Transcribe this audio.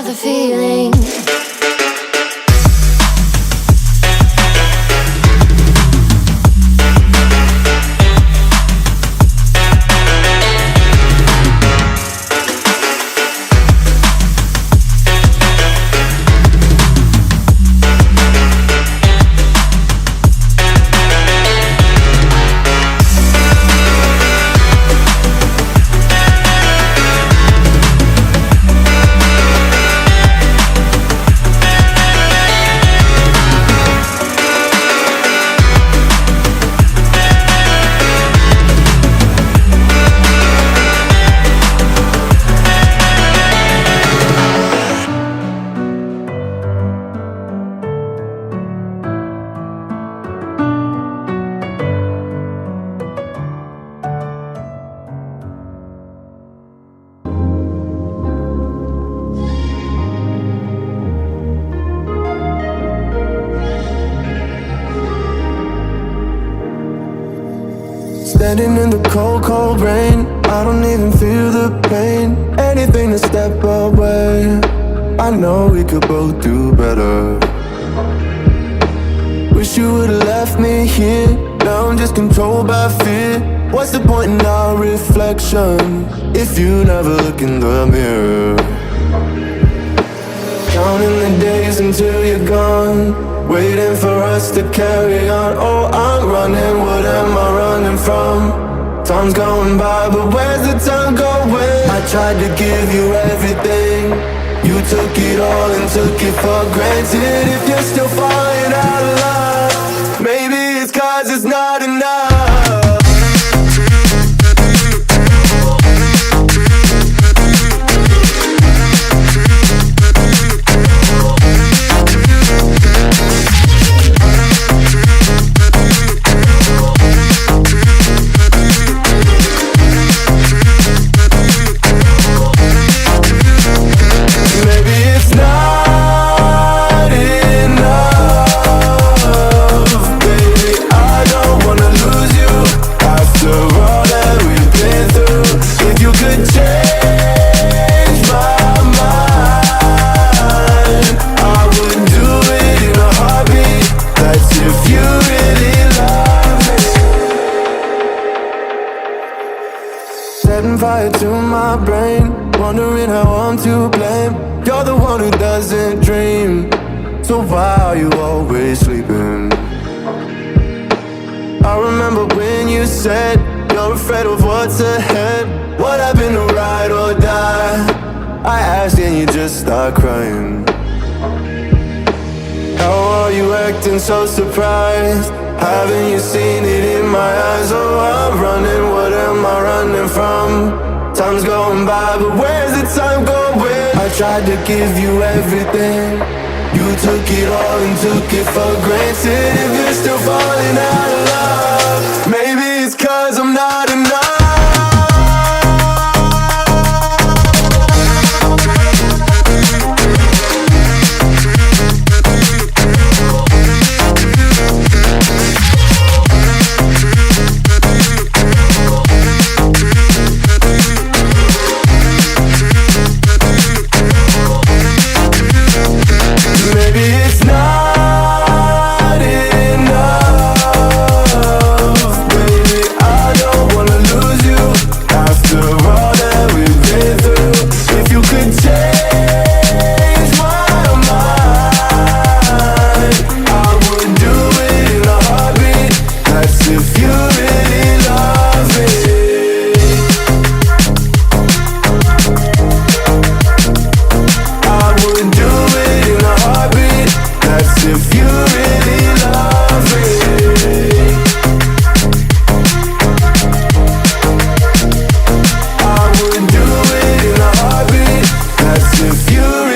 the feeling. Standing in the cold, cold rain, I don't even feel the pain. Anything to step away, I know we could both do better. Wish you would've left me here, now I'm just controlled by fear. What's the point in our reflection, if you never look in the mirror? Counting the days until you're gone, waiting for us to carry on. Oh, I'm running, what am I running from? Time's going by, but where's the time going? I tried to give you everything, you took it all and took it for granted. If you're still falling out of love, maybe it's 'cause it's not enough. Setting fire to my brain, wondering how I'm to blame. You're the one who doesn't dream, so why are you always sleeping? I remember when you said you're afraid of what's ahead. What happened to ride or die? I asked and you just start crying. How are you acting so surprised? Haven't you seen it in my eyes? Oh, I'm running, what am I running from? Time's going by, but where's the time going? I tried to give you everything, you took it all and took it for granted. If you're still falling out of love, maybe it's 'cause I'm not enough. If you